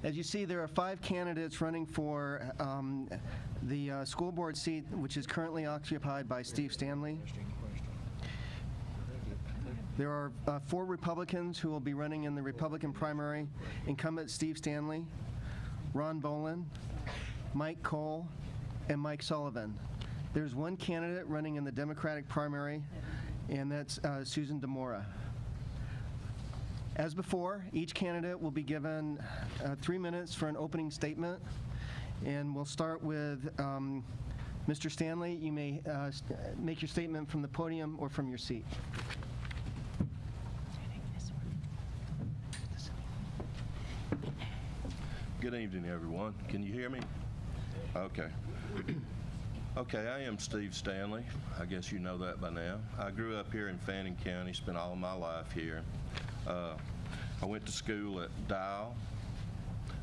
As you see, there are 5 candidates running for the school board seat, which is currently occupied by Steve Stanley. There are 4 Republicans who will be running in the Republican primary: incumbent Steve Stanley, Ron Boland, Mike Cole, and Mike Sullivan. There's 1 candidate running in the Democratic primary, and that's Susan DeMora. As before, each candidate will be given 3 minutes for an opening statement, and we'll start with Mr. Stanley. You may make your statement from the podium or from your seat. Good evening, everyone. Can you hear me? Okay. Okay, I am Steve Stanley. I guess you know that by now. I grew up here in Fannin County, spent all of my life here. I went to school at Dial.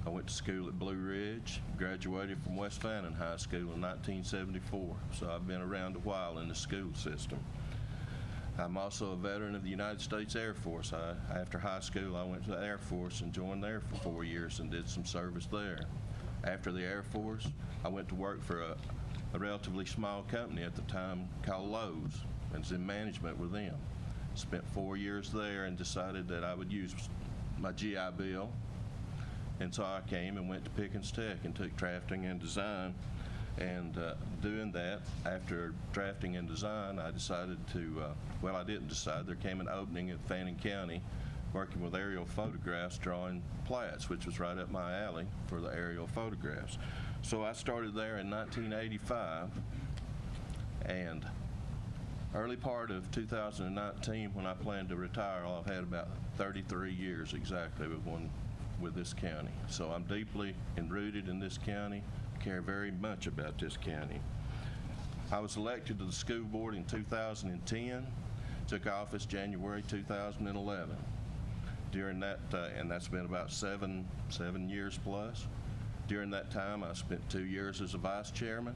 I went to school at Blue Ridge, graduated from West Fannin High School in 1974, so I've been around a while in the school system. I'm also a veteran of the United States Air Force. After high school, I went to the Air Force and joined there for 4 years and did some service there. After the Air Force, I went to work for a relatively small company at the time called Lowe's, and was in management with them. Spent 4 years there and decided that I would use my GI Bill, and so I came and went to Pickens Tech and took drafting and design. And doing that, after drafting and design, I decided to, well, I didn't decide. There came an opening at Fannin County working with aerial photographs, drawing plats, which was right up my alley for the aerial photographs. So I started there in 1985, and early part of 2019, when I planned to retire, I've had about 33 years exactly with this county. So I'm deeply rooted in this county, care very much about this county. I was elected to the school board in 2010, took office January 2011. During that, and that's been about seven years plus. During that time, I spent 2 years as a vice chairman.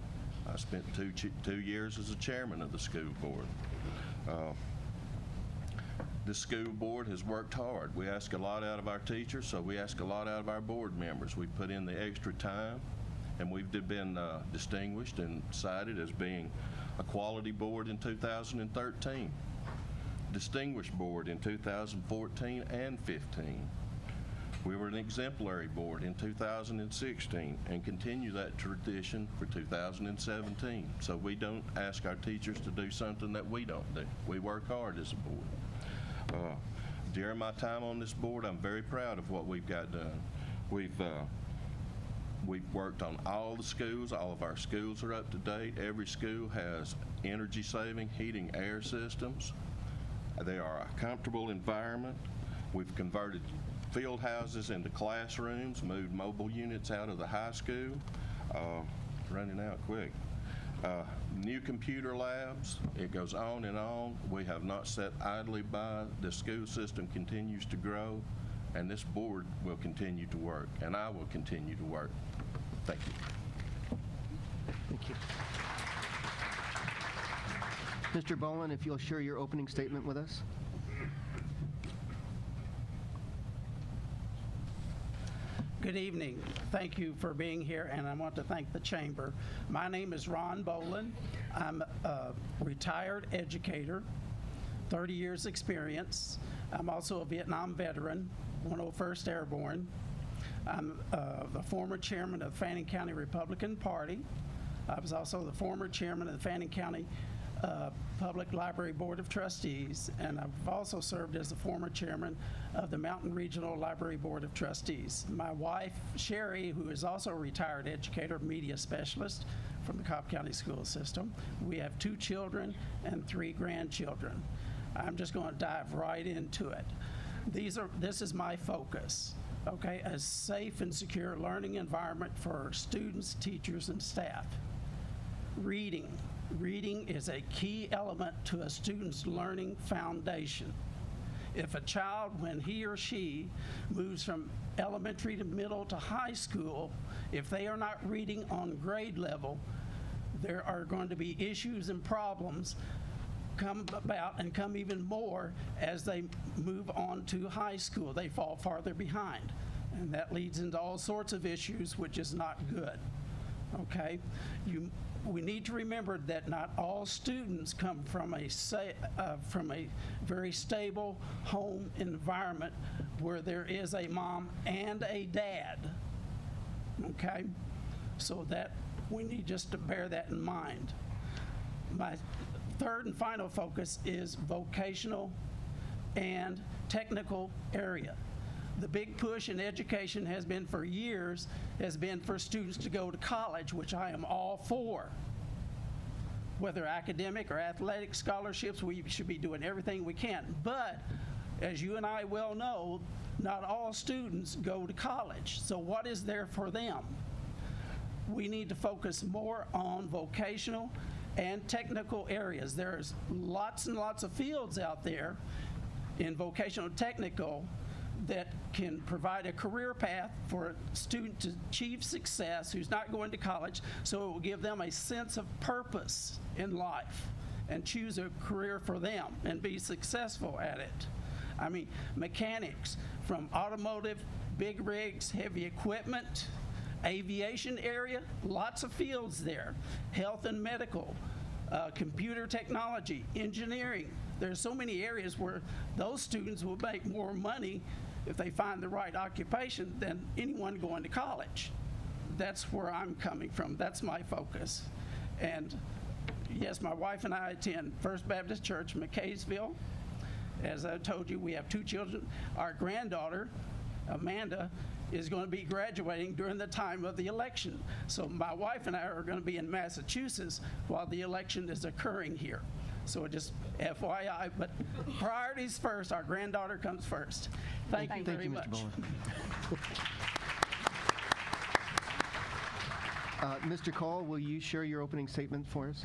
I spent two years as a chairman of the school board. The school board has worked hard. We ask a lot out of our teachers, so we ask a lot out of our board members. We put in the extra time, and we've been distinguished and cited as being a quality board in 2013, distinguished board in 2014 and 15. We were an exemplary board in 2016 and continue that tradition for 2017. So we don't ask our teachers to do something that we don't do. We work hard as a board. During my time on this board, I'm very proud of what we've got done. We've worked on all the schools. All of our schools are up to date. Every school has energy-saving heating air systems. They are a comfortable environment. We've converted field houses into classrooms, moved mobile units out of the high school. Running out quick. New computer labs, it goes on and on. We have not sat idly by. The school system continues to grow, and this board will continue to work, and I will continue to work. Thank you. Thank you. Mr. Boland, if you'll share your opening statement with us. Good evening. Thank you for being here, and I want to thank the Chamber. My name is Ron Boland. I'm a retired educator, 30 years experience. I'm also a Vietnam veteran, 101st Airborne. I'm the former chairman of the Fannin County Republican Party. I was also the former chairman of the Fannin County Public Library Board of Trustees, and I've also served as the former chairman of the Mountain Regional Library Board of Trustees. My wife, Sherry, who is also a retired educator, media specialist from the Cobb County School System. We have 2 children and 3 grandchildren. I'm just going to dive right into it. This is my focus, okay? A safe and secure learning environment for students, teachers, and staff. Reading. Reading is a key element to a student's learning foundation. If a child, when he or she moves from elementary to middle to high school, if they are not reading on grade level, there are going to be issues and problems come about and come even more as they move on to high school. They fall farther behind. And that leads into all sorts of issues, which is not good. Okay? We need to remember that not all students come from a very stable home environment where there is a mom and a dad. Okay? So that we need just to bear that in mind. My third and final focus is vocational and technical area. The big push in education has been for years, has been for students to go to college, which I am all for. Whether academic or athletic scholarships, we should be doing everything we can. But as you and I well know, not all students go to college. So what is there for them? We need to focus more on vocational and technical areas. There's lots and lots of fields out there in vocational technical that can provide a career path for a student to achieve success who's not going to college, so it will give them a sense of purpose in life and choose a career for them and be successful at it. I mean, mechanics, from automotive, big rigs, heavy equipment, aviation area, lots of fields there, health and medical, computer technology, engineering. There's so many areas where those students will make more money if they find the right occupation than anyone going to college. That's where I'm coming from. That's my focus. And yes, my wife and I attend First Baptist Church, McKaysville. As I told you, we have 2 children. Our granddaughter, Amanda, is going to be graduating during the time of the election. So my wife and I are going to be in Massachusetts while the election is occurring here. So just FYI, but priorities first. Our granddaughter comes first. Thank you very much. Mr. Boland. Mr. Cole, will you share your opening statement for us?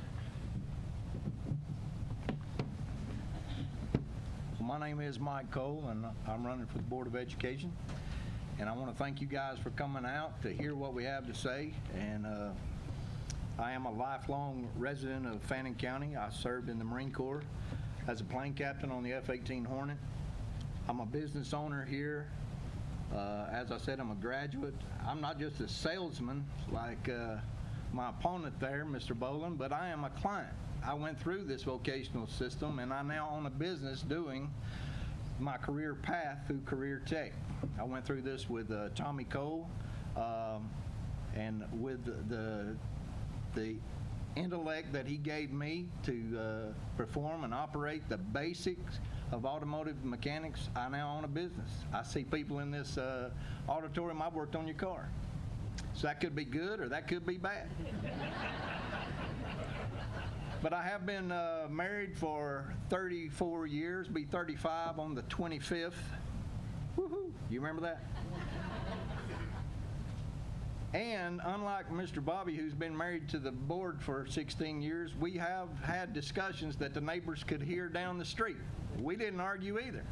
My name is Mike Cole, and I'm running for the Board of Education. And I want to thank you guys for coming out to hear what we have to say. And I am a lifelong resident of Fannin County. I served in the Marine Corps as a plane captain on the F-18 Hornet. I'm a business owner here. As I said, I'm a graduate. I'm not just a salesman like my opponent there, Mr. Boland, but I am a client. I went through this vocational system, and I now own a business doing my career path through Career Tech. I went through this with Tommy Cole, and with the intellect that he gave me to perform and operate the basics of automotive mechanics, I now own a business. I see people in this auditorium, I've worked on your car. So that could be good or that could be bad. But I have been married for 34 years, be 35 on the 25th. Woohoo! You remember that? And unlike Mr. Bobby, who's been married to the board for 16 years, we have had discussions that the neighbors could hear down the street. We didn't argue either.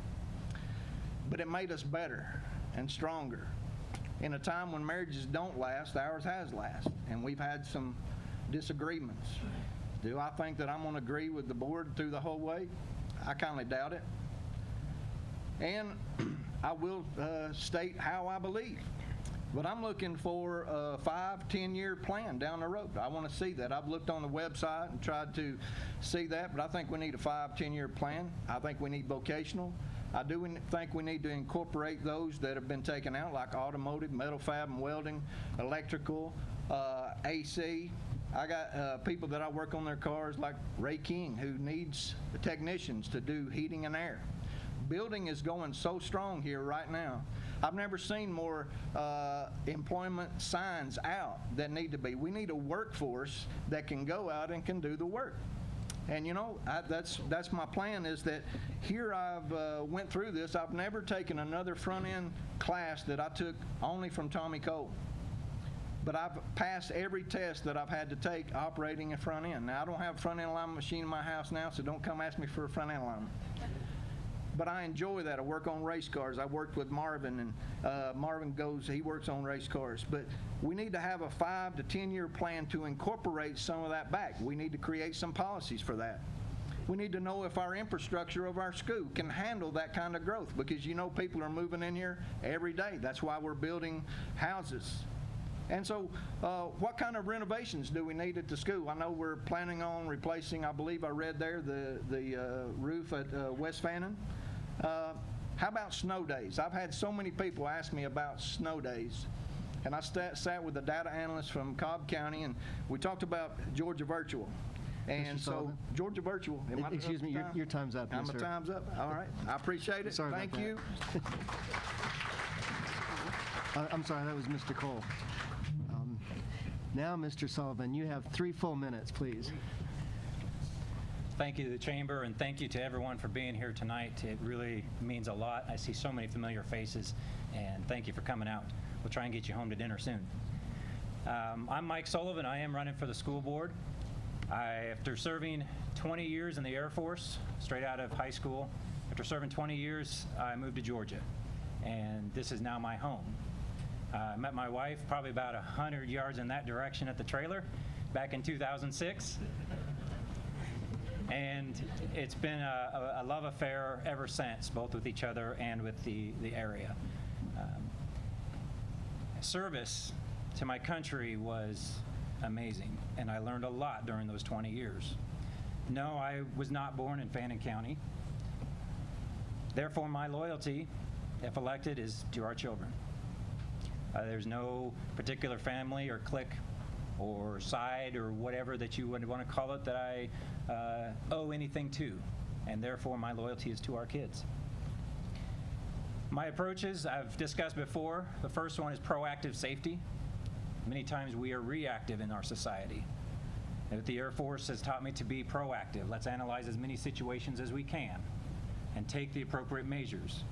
But it made us better and stronger. In a time when marriages don't last, ours has lasted. And we've had some disagreements. Do I think that I'm going to agree with the board through the whole way? I kind of doubt it. And I will state how I believe. But I'm looking for a 5-10-year plan down the road. I want to see that. I've looked on the website and tried to see that, but I think we need a 5-10-year plan. I think we need vocational. I do think we need to incorporate those that have been taken out, like automotive, metal fab and welding, electrical, AC. I got people that I work on their cars, like Ray King, who needs technicians to do heating and air. Building is going so strong here right now. I've never seen more employment signs out that need to be. We need a workforce that can go out and can do the work. And you know, that's my plan, is that here I've went through this. I've never taken another front-end class that I took only from Tommy Cole. But I've passed every test that I've had to take operating a front end. Now, I don't have a front-end alignment machine in my house now, so don't come ask me for a front-end alignment. But I enjoy that. I work on race cars. I worked with Marvin, and Marvin he works on race cars. But we need to have a 5 to 10-year plan to incorporate some of that back. We need to create some policies for that. We need to know if our infrastructure of our school can handle that kind of growth, because you know people are moving in here every day. That's why we're building houses. And so what kind of renovations do we need at the school? I know we're planning on replacing, I believe I read there, the roof at West Fannin. How about snow days? I've had so many people ask me about snow days. And I sat with a data analyst from Cobb County, and we talked about Georgia Virtual. And Mr. so, Sullivan? Georgia Virtual. Excuse me, your time's up. My Yes, sir. time's up. All right. I appreciate it. Sorry about Thank that. you. I'm sorry, that was Mr. Cole. Now, Mr. Sullivan, you have 3 full minutes, please. Thank you to the Chamber, and thank you to everyone for being here tonight. It really means a lot. I see so many familiar faces, and thank you for coming out. We'll try and get you home to dinner soon. I'm Mike Sullivan. I am running for the school board. After serving 20 years in the Air Force, straight out of high school, after serving 20 years, I moved to Georgia, and this is now my home. I met my wife probably about 100 yards in that direction at the trailer back in 2006. And it's been a love affair ever since, both with each other and with the area. Service to my country was amazing, and I learned a lot during those 20 years. No, I was not born in Fannin County. Therefore, my loyalty, if elected, is to our children. There's no particular family or clique or side or whatever that you would want to call it that I owe anything to, and therefore my loyalty is to our kids. My approaches I've discussed before. The first one is proactive safety. Many times we are reactive in our society. The Air Force has taught me to be proactive. Let's analyze as many situations as we can and take the appropriate measures.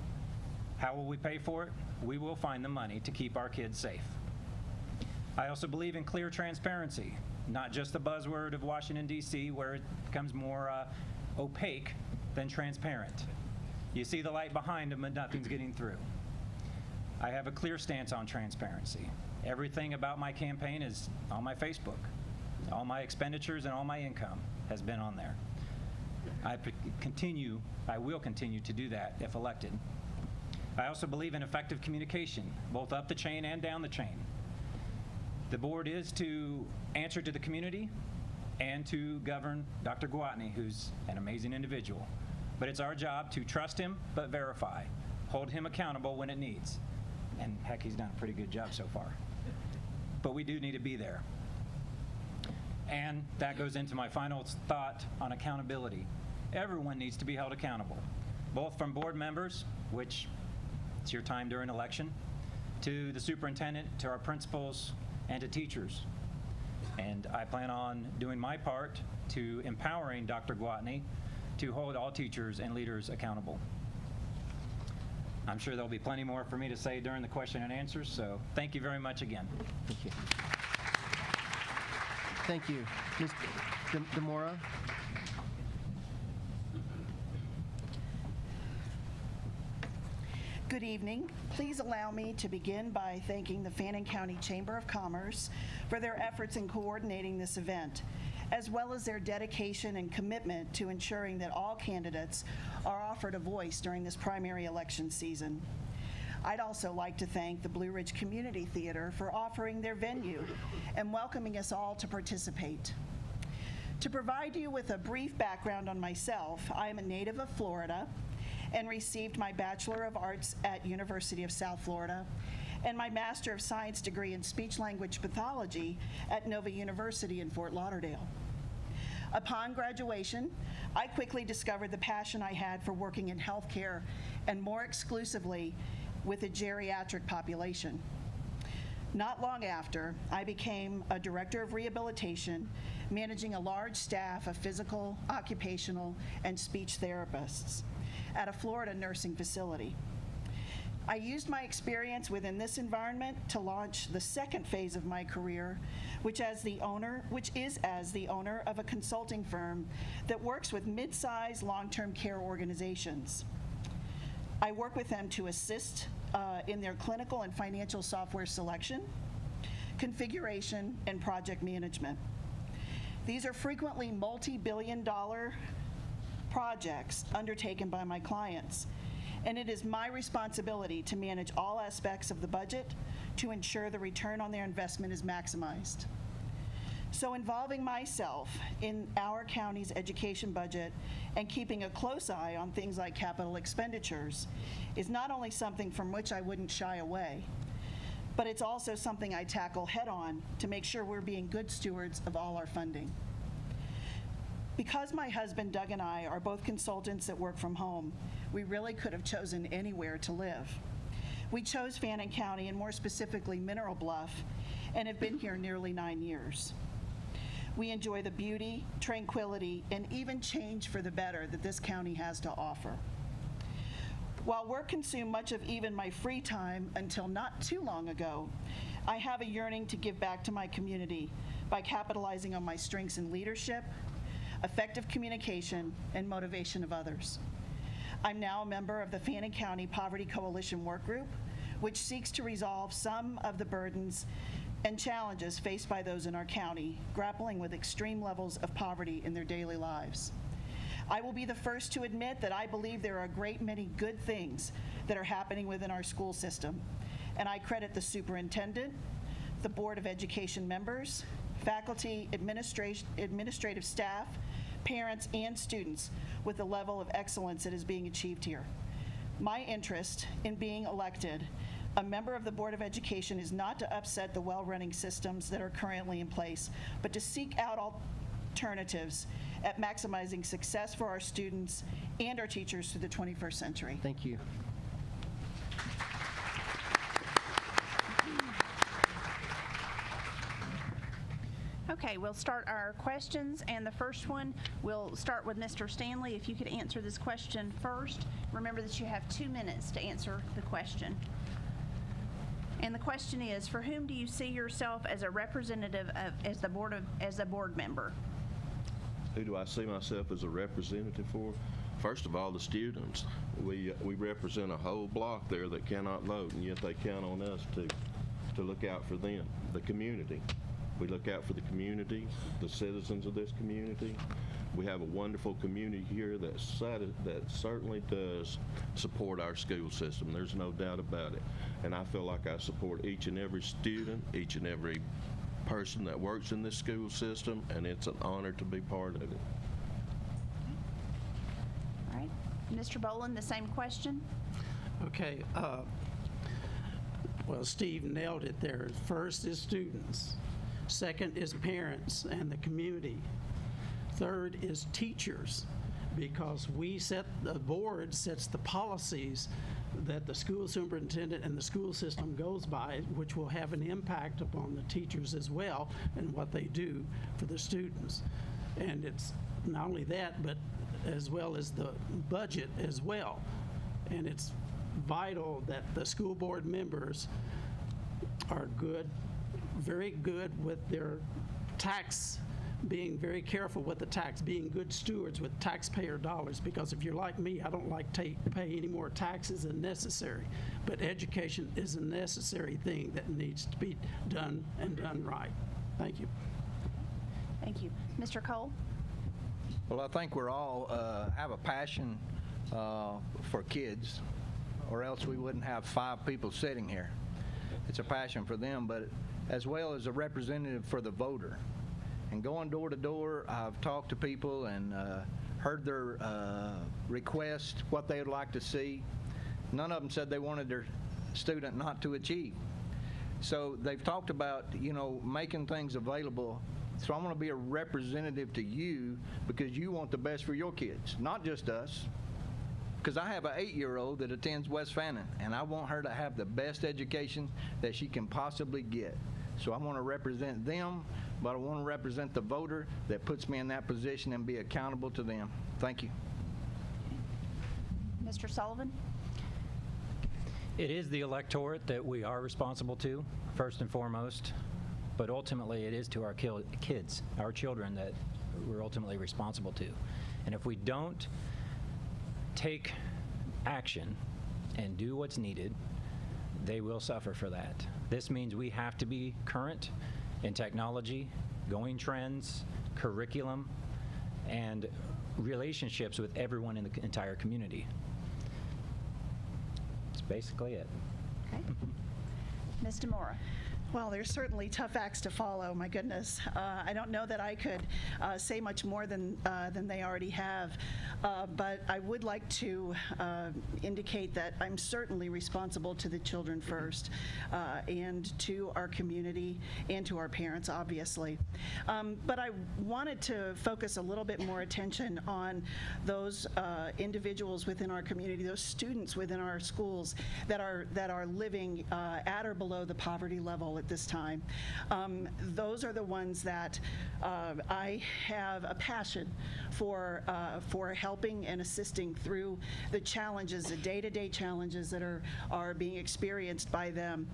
How will we pay for it? We will find the money to keep our kids safe. I also believe in clear transparency, not just the buzzword of Washington, D.C., where it becomes more opaque than transparent. You see the light behind them, but nothing's getting through. I have a clear stance on transparency. Everything about my campaign is on my Facebook. All my expenditures and all my income has been on there. I will continue to do that if elected. I also believe in effective communication, both up the chain and down the chain. The board is to answer to the community and to govern Dr. Gwatney, who's an amazing individual. But it's our job to trust him, but verify, hold him accountable when it needs. And heck, he's done a pretty good job so far. But we do need to be there. And that goes into my final thought on accountability. Everyone needs to be held accountable, both from board members, which it's your time during election, to the superintendent, to our principals, and to teachers. And I plan on doing my part to empowering Dr. Gwatney to hold all teachers and leaders accountable. I'm sure there'll be plenty more for me to say during the question and answers, so thank you very much again. Thank you. Thank you. Ms. DeMora? Good evening. Please allow me to begin by thanking the Fannin County Chamber of Commerce for their efforts in coordinating this event, as well as their dedication and commitment to ensuring that all candidates are offered a voice during this primary election season. I'd also like to thank the Blue Ridge Community Theater for offering their venue and welcoming us all to participate. To provide you with a brief background on myself, I am a native of Florida and received my Bachelor of Arts at University of South Florida and my Master of Science degree in Speech Language Pathology at Nova University in Fort Lauderdale. Upon graduation, I quickly discovered the passion I had for working in healthcare and more exclusively with the geriatric population. Not long after, I became a director of rehabilitation, managing a large staff of physical, occupational, and speech therapists at a Florida nursing facility. I used my experience within this environment to launch the second phase of my career, which is as the owner of a consulting firm that works with mid-sized long-term care organizations. I work with them to assist in their clinical and financial software selection, configuration, and project management. These are frequently multi-billion-dollar projects undertaken by my clients, and it is my responsibility to manage all aspects of the budget to ensure the return on their investment is maximized. So involving myself in our county's education budget and keeping a close eye on things like capital expenditures is not only something from which I wouldn't shy away, but it's also something I tackle head-on to make sure we're being good stewards of all our funding. Because my husband Doug and I are both consultants that work from home, we really could have chosen anywhere to live. We chose Fannin County, and more specifically Mineral Bluff, and have been here nearly 9 years. We enjoy the beauty, tranquility, and even change for the better that this county has to offer. While work consumed much of even my free time until not too long ago, I have a yearning to give back to my community by capitalizing on my strengths in leadership, effective communication, and motivation of others. I'm now a member of the Fannin County Poverty Coalition Work Group, which seeks to resolve some of the burdens and challenges faced by those in our county grappling with extreme levels of poverty in their daily lives. I will be the first to admit that I believe there are a great many good things that are happening within our school system, and I credit the superintendent, the Board of Education members, faculty, administrative staff, parents, and students with the level of excellence that is being achieved here. My interest in being elected a member of the Board of Education is not to upset the well-running systems that are currently in place, but to seek out alternatives at maximizing success for our students and our teachers through the 21st century. Thank you. Okay, we'll start our questions, and the first one, we'll start with Mr. Stanley. If you could answer this question first. Remember that you have 2 minutes to answer the question. And the question is, for whom do you see yourself as a representative of, as a board member? Who do I see myself as a representative for? First of all, the students. We represent a whole block there that cannot vote, and yet they count on us to look out for them. The community. We look out for the community, the citizens of this community. We have a wonderful community here that certainly does support our school system. There's no doubt about it. And I feel like I support each and every student, each and every person that works in this school system, and it's an honor to be part of it. All right. Mr. Boland, the same question. Okay. Well, Steve nailed it there. First is students. Second is parents and the community. Third is teachers, because the board sets the policies that the school superintendent and the school system goes by, which will have an impact upon the teachers as well and what they do for the students. And it's not only that, but as well as the budget as well. And it's vital that the school board members are good, very good with their tax, being very careful with the tax, being good stewards with taxpayer dollars, because if you're like me, I don't like to pay any more taxes than necessary. But education is a necessary thing that needs to be done and done right. Thank you. Thank you. Mr. Cole? Well, I think we're all have a passion for kids, or else we wouldn't have 5 people sitting here. It's a passion for them, but as well as a representative for the voter. And going door to door, I've talked to people and heard their requests, what they would like to see. None of them said they wanted their student not to achieve. So they've talked about, making things available. So I'm going to be a representative to you because you want the best for your kids, not just us. Because I have an 8-year-old that attends West Fannin, and I want her to have the best education that she can possibly get. So I want to represent them, but I want to represent the voter that puts me in that position and be accountable to them. Thank you. Mr. Sullivan? It is the electorate that we are responsible to, first and foremost, but ultimately it is to our kids, our children, that we're ultimately responsible to. And if we don't take action and do what's needed, they will suffer for that. This means we have to be current in technology, going trends, curriculum, and relationships with everyone in the entire community. That's basically it. Okay. Ms. DeMora. Well, there's certainly tough acts to follow, my goodness. I don't know that I could say much more than they already have, but I would like to indicate that I'm certainly responsible to the children first, and to our community, and to our parents, obviously. But I wanted to focus a little bit more attention on those individuals within our community, those students within our schools that are living at or below the poverty level at this time. Those are the ones that I have a passion for helping and assisting through the challenges, the day-to-day challenges that are being experienced by them,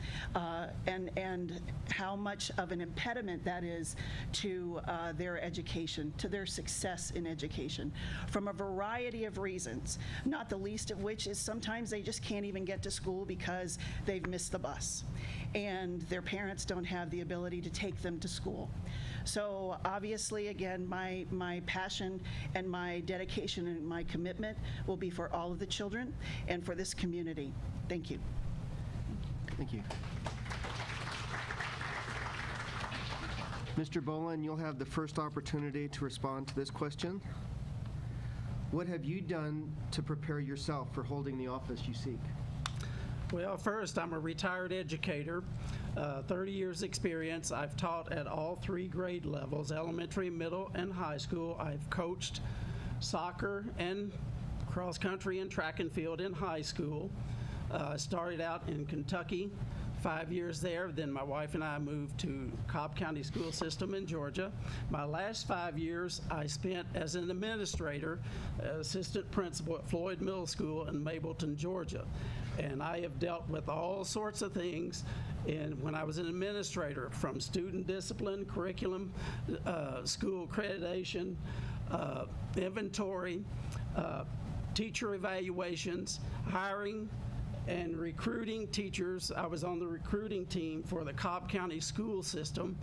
and how much of an impediment that is to their education, to their success in education, from a variety of reasons, not the least of which is sometimes they just can't even get to school because they've missed the bus, and their parents don't have the ability to take them to school. So obviously, again, my passion and my dedication and my commitment will be for all of the children and for this community. Thank you. Thank you. Mr. Boland, you'll have the first opportunity to respond to this question. What have you done to prepare yourself for holding the office you seek? Well, first, I'm a retired educator, 30 years experience. I've taught at all 3 grade levels, elementary, middle, and high school. I've coached soccer and cross country and track and field in high school. Started out in Kentucky, 5 years there. Then my wife and I moved to Cobb County School System in Georgia. My last 5 years I spent as an administrator, assistant principal at Floyd Middle School in Mableton, Georgia. And I have dealt with all sorts of things when I was an administrator, from student discipline, curriculum, school accreditation, inventory, teacher evaluations, hiring, and recruiting teachers. I was on the recruiting team for the Cobb County School System.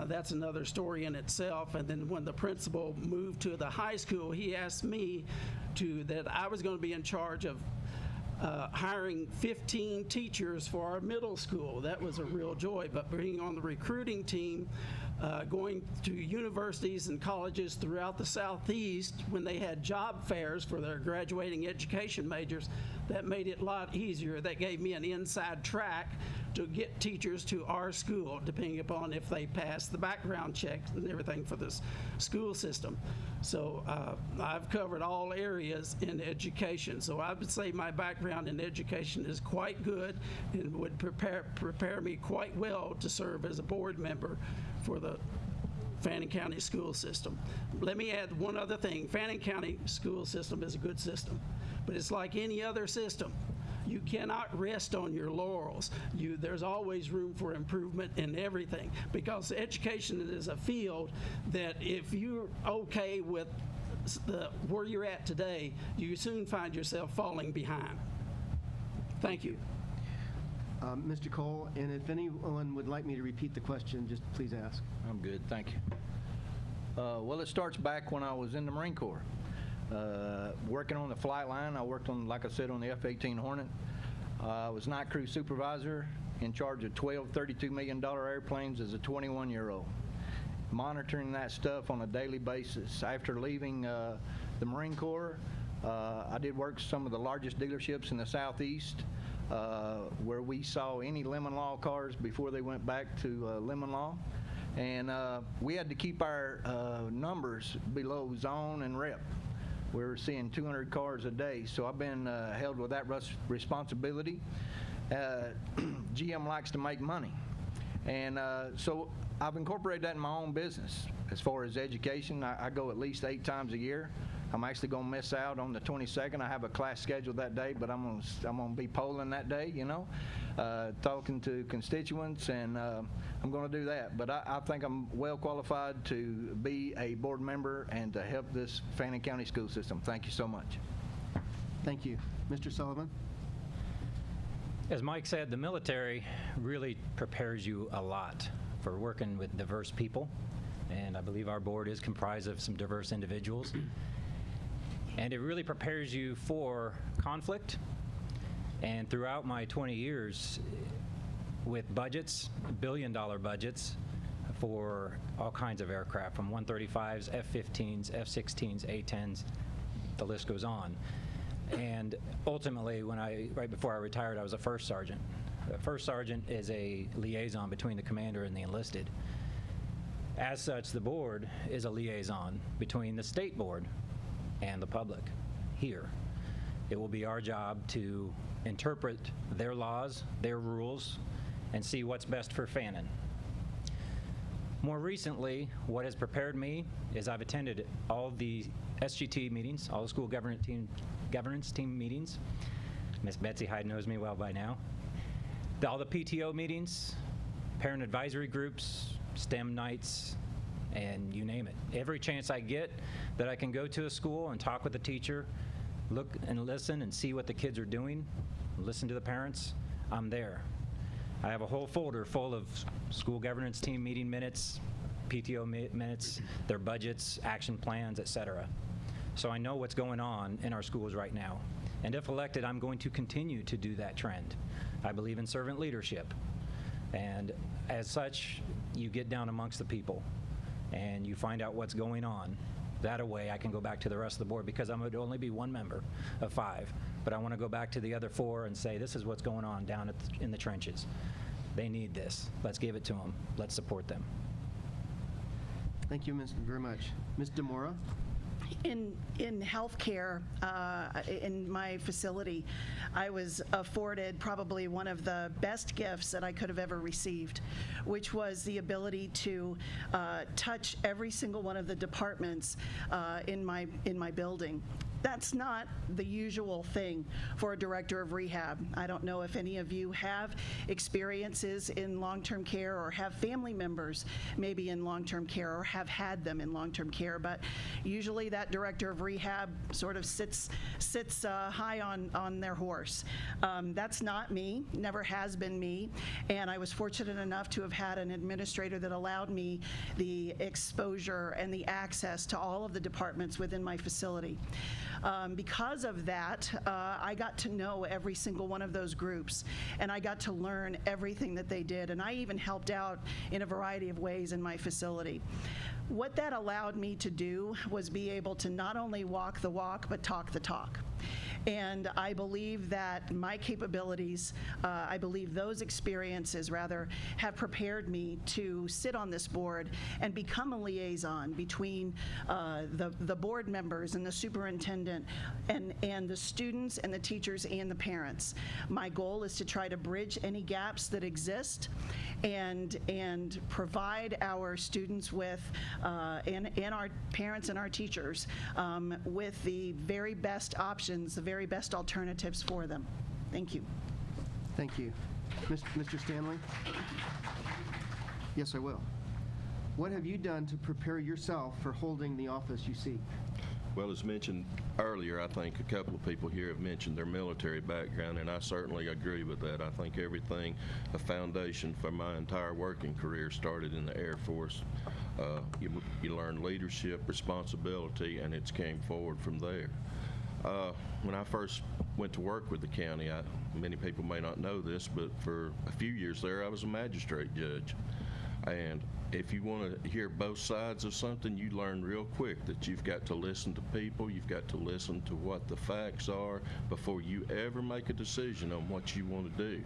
That's another story in itself. And then when the principal moved to the high school, he asked me that I was going to be in charge of hiring 15 teachers for our middle school. That was a real joy. But being on the recruiting team, going to universities and colleges throughout the Southeast when they had job fairs for their graduating education majors, that made it a lot easier. That gave me an inside track to get teachers to our school, depending upon if they passed the background checks and everything for this school system. So I've covered all areas in education. So I would say my background in education is quite good and would prepare me quite well to serve as a board member for the Fannin County School System. Let me add one other thing. Fannin County School System is a good system, but it's like any other system. You cannot rest on your laurels. There's always room for improvement in everything, because education is a field that if you're okay with where you're at today, you soon find yourself falling behind. Thank you. Mr. Cole, and if anyone would like me to repeat the question, just please ask. I'm good, thank you. Well, it starts back when I was in the Marine Corps. Working on the flight line, I worked on, like I said, on the F-18 Hornet. I was night crew supervisor in charge of 12 $32 million airplanes as a 21-year-old, monitoring that stuff on a daily basis. After leaving the Marine Corps, I did work some of the largest dealerships in the Southeast, where we saw any lemon law cars before they went back to lemon law. And we had to keep our numbers below zone and rep. We were seeing 200 cars a day, so I've been held with that responsibility. GM likes to make money, and so I've incorporated that in my own business. As far as education, I go at least 8 times a year. I'm actually going to miss out on the 22nd. I have a class scheduled that day, but I'm going to be polling that day, talking to constituents, and I'm going to do that. But I think I'm well qualified to be a board member and to help this Fannin County school system. Thank you so much. Thank you. Mr. Sullivan? As Mike said, the military really prepares you a lot for working with diverse people, and I believe our board is comprised of some diverse individuals. And it really prepares you for conflict. And throughout my 20 years with budgets, billion-dollar budgets for all kinds of aircraft, from 135s, F-15s, F-16s, A-10s, the list goes on. And ultimately, right before I retired, I was a first sergeant. A first sergeant is a liaison between the commander and the enlisted. As such, the board is a liaison between the state board and the public here. It will be our job to interpret their laws, their rules, and see what's best for Fannin. More recently, what has prepared me is I've attended all the SGT meetings, all the school governance team meetings. Miss Betsy Hyde knows me well by now. All the PTO meetings, parent advisory groups, STEM nights, and you name it. Every chance I get that I can go to a school and talk with the teacher, look and listen and see what the kids are doing, listen to the parents, I'm there. I have a whole folder full of school governance team meeting minutes, PTO minutes, their budgets, action plans, etc. So I know what's going on in our schools right now. And if elected, I'm going to continue to do that trend. I believe in servant leadership. And as such, you get down amongst the people and you find out what's going on. That way I can go back to the rest of the board, because I'm going to only be one member of 5. But I want to go back to the other 4 and say, this is what's going on down in the trenches. They need this. Let's give it to them. Let's support them. Thank you, very much. Ms. DeMora? In healthcare, in my facility, I was afforded probably one of the best gifts that I could have ever received, which was the ability to touch every single one of the departments in my building. That's not the usual thing for a director of rehab. I don't know if any of you have experiences in long-term care or have family members maybe in long-term care or have had them in long-term care, but usually that director of rehab sort of sits high on their horse. That's not me, never has been me, and I was fortunate enough to have had an administrator that allowed me the exposure and the access to all of the departments within my facility. Because of that, I got to know every single one of those groups, and I got to learn everything that they did, and I even helped out in a variety of ways in my facility. What that allowed me to do was be able to not only walk the walk, but talk the talk. And I believe that my capabilities, I believe those experiences, rather, have prepared me to sit on this board and become a liaison between the board members and the superintendent and the students and the teachers and the parents. My goal is to try to bridge any gaps that exist and provide our students with, and our parents and our teachers with the very best options, the very best alternatives for them. Thank you. Thank you. Mr. Stanley? Yes, I will. What have you done to prepare yourself for holding the office you seek? Well, as mentioned earlier, I think a couple of people here have mentioned their military background, and I certainly agree with that. I think everything, a foundation for my entire working career started in the Air Force. You learn leadership, responsibility, and it's came forward from there. When I first went to work with the county, many people may not know this, but for a few years there, I was a magistrate judge. And if you want to hear both sides of something, you learn real quick that you've got to listen to people, you've got to listen to what the facts are before you ever make a decision on what you want to do.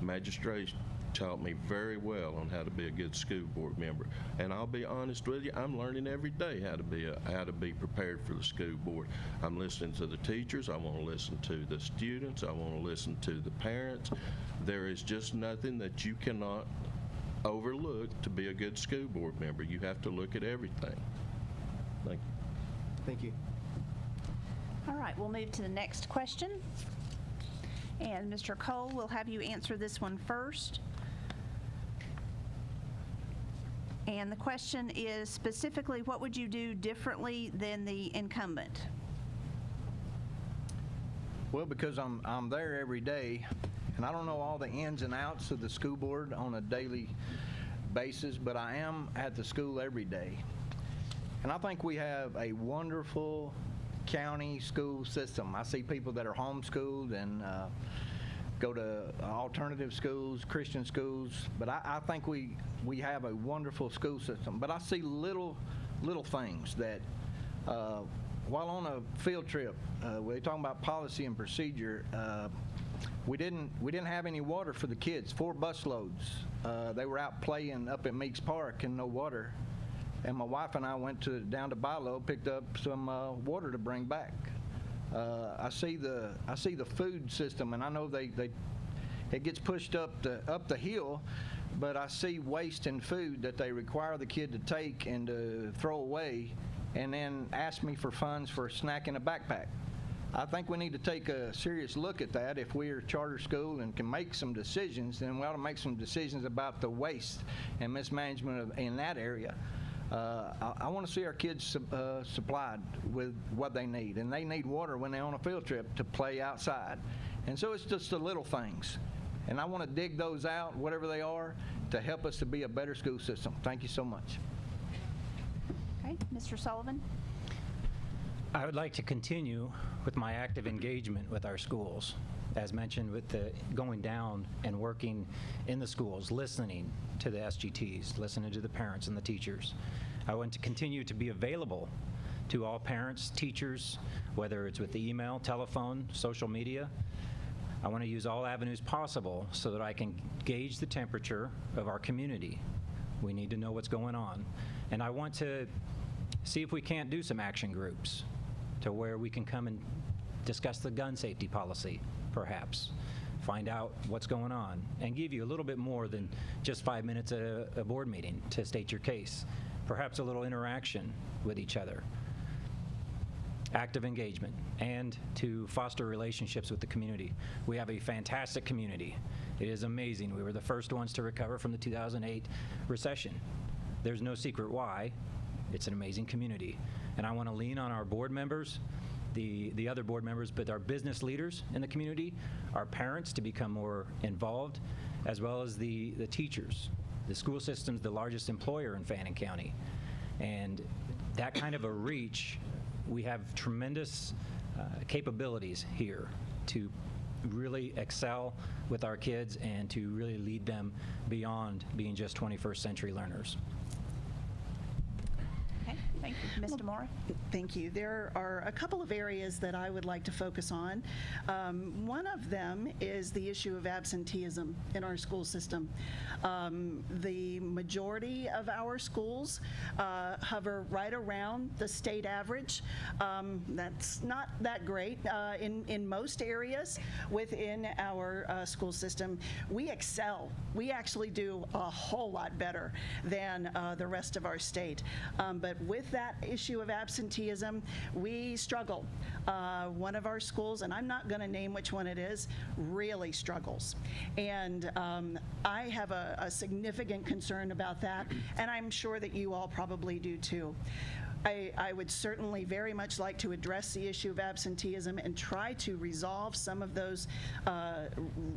Magistrates taught me very well on how to be a good school board member. And I'll be honest with you, I'm learning every day how to be prepared for the school board. I'm listening to the teachers, I want to listen to the students, I want to listen to the parents. There is just nothing that you cannot overlook to be a good school board member. You have to look at everything. Thank you. Thank you. All right, we'll move to the next question. And Mr. Cole, we'll have you answer this one first. And the question is specifically, what would you do differently than the incumbent? Well, because I'm there every day, and I don't know all the ins and outs of the school board on a daily basis, but I am at the school every day. And I think we have a wonderful county school system. I see people that are homeschooled and go to alternative schools, Christian schools, but I think we have a wonderful school system. But I see little things that, while on a field trip, we're talking about policy and procedure. We didn't have any water for the kids. 4 bus loads. They were out playing up at Meeks Park and no water. And my wife and I went down to Bilo, picked up some water to bring back. I see the food system, and I know it gets pushed up the hill, but I see waste in food that they require the kid to take and to throw away, and then ask me for funds for a snack in a backpack. I think we need to take a serious look at that. If we're a charter school and can make some decisions, then we ought to make some decisions about the waste and mismanagement in that area. I want to see our kids supplied with what they need, and they need water when they're on a field trip to play outside. And so it's just the little things. And I want to dig those out, whatever they are, to help us to be a better school system. Thank you so much. Okay, Mr. Sullivan? I would like to continue with my active engagement with our schools. As mentioned, with the going down and working in the schools, listening to the SGTs, listening to the parents and the teachers. I want to continue to be available to all parents, teachers, whether it's with the email, telephone, social media. I want to use all avenues possible so that I can gauge the temperature of our community. We need to know what's going on. And I want to see if we can't do some action groups to where we can come and discuss the gun safety policy, perhaps, find out what's going on, and give you a little bit more than just 5 minutes at a board meeting to state your case. Perhaps a little interaction with each other. Active engagement, and to foster relationships with the community. We have a fantastic community. It is amazing. We were the first ones to recover from the 2008 recession. There's no secret why. It's an amazing community. And I want to lean on our board members, the other board members, but our business leaders in the community, our parents to become more involved, as well as the teachers. The school system's the largest employer in Fannin County. And that kind of a reach, we have tremendous capabilities here to really excel with our kids and to really lead them beyond being just 21st century learners. Okay, thank you. Ms. DeMora? Thank you. There are a couple of areas that I would like to focus on. One of them is the issue of absenteeism in our school system. The majority of our schools hover right around the state average. That's not that great. In most areas within our school system, we excel. We actually do a whole lot better than the rest of our state. But with that issue of absenteeism, we struggle. One of our schools, and I'm not going to name which one it is, really struggles. And I have a significant concern about that, and I'm sure that you all probably do too. I would certainly very much like to address the issue of absenteeism and try to resolve some of those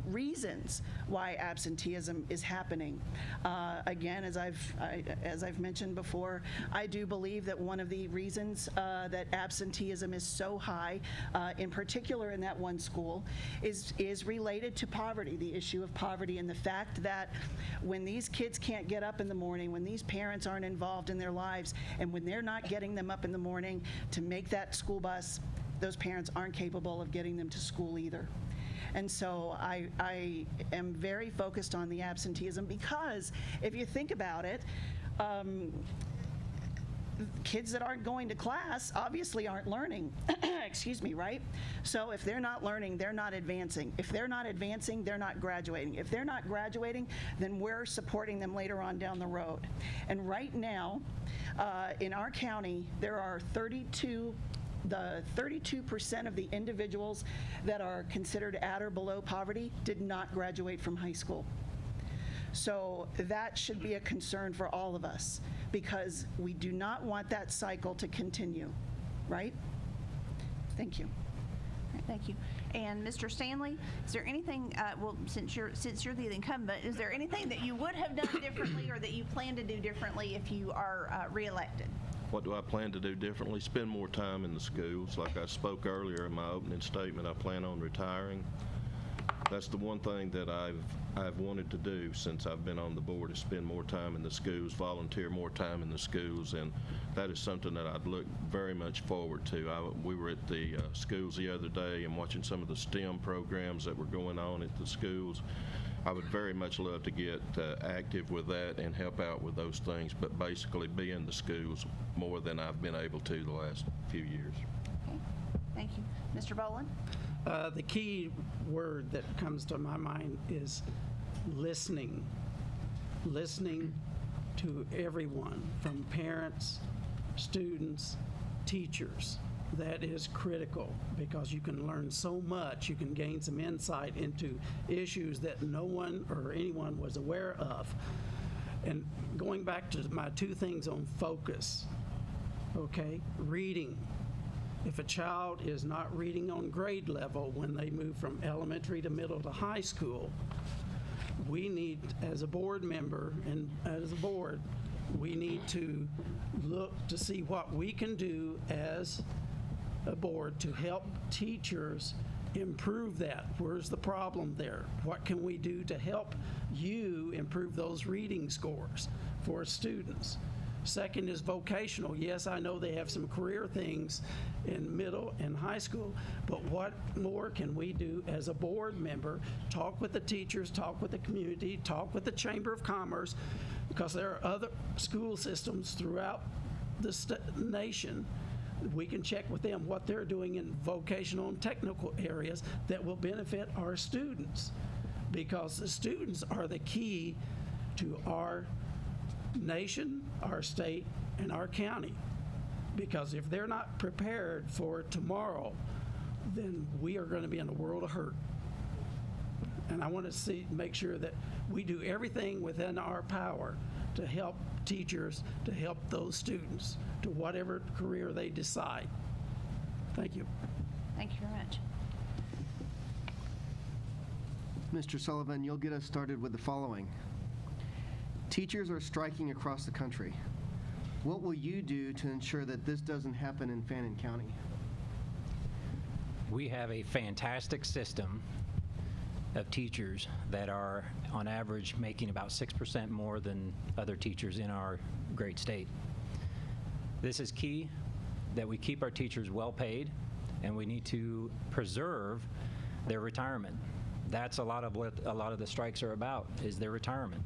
reasons why absenteeism is happening. Again, as I've mentioned before, I do believe that one of the reasons that absenteeism is so high, in particular in that one school, is related to poverty, the issue of poverty, and the fact that when these kids can't get up in the morning, when these parents aren't involved in their lives, and when they're not getting them up in the morning to make that school bus, those parents aren't capable of getting them to school either. And so I am very focused on the absenteeism because if you think about it, kids that aren't going to class obviously aren't learning. Excuse me, right? So if they're not learning, they're not advancing. If they're not advancing, they're not graduating. If they're not graduating, then we're supporting them later on down the road. And right now, in our county, there are 32% of the individuals that are considered at or below poverty did not graduate from high school. So that should be a concern for all of us because we do not want that cycle to continue, right? Thank you. All right, thank you. And Mr. Stanley, is there anything, well, since you're the incumbent, is there anything that you would have done differently or that you plan to do differently if you are reelected? What do I plan to do differently? Spend more time in the schools. Like I spoke earlier in my opening statement, I plan on retiring. That's the one thing that I've wanted to do since I've been on the board, is spend more time in the schools, volunteer more time in the schools, and that is something that I'd look very much forward to. We were at the schools the other day and watching some of the STEM programs that were going on at the schools. I would very much love to get active with that and help out with those things, but basically be in the schools more than I've been able to the last few years. Okay, thank you. Mr. Boland? The key word that comes to my mind is listening. Listening to everyone, from parents, students, teachers. That is critical, because you can learn so much. You can gain some insight into issues that no one or anyone was aware of. And going back to my two things on focus, okay, reading. If a child is not reading on grade level when they move from elementary to middle to high school, we need, as a board member and as a board, we need to look to see what we can do as a board to help teachers improve that. Where's the problem there? What can we do to help you improve those reading scores for students? Second is vocational. Yes, I know they have some career things in middle and high school, but what more can we do as a board member? Talk with the teachers, talk with the community, talk with the Chamber of Commerce, because there are other school systems throughout the nation. We can check with them what they're doing in vocational and technical areas that will benefit our students, because the students are the key to our nation, our state, and our county. Because if they're not prepared for tomorrow, then we are going to be in a world of hurt. And I want to make sure that we do everything within our power to help teachers, to help those students to whatever career they decide. Thank you. Thank you very much. Mr. Sullivan, you'll get us started with the following. Teachers are striking across the country. What will you do to ensure that this doesn't happen in Fannin County? We have a fantastic system of teachers that are, on average, making about 6% more than other teachers in our great state. This is key, that we keep our teachers well paid, and we need to preserve their retirement. That's a lot of what a lot of the strikes are about, is their retirement.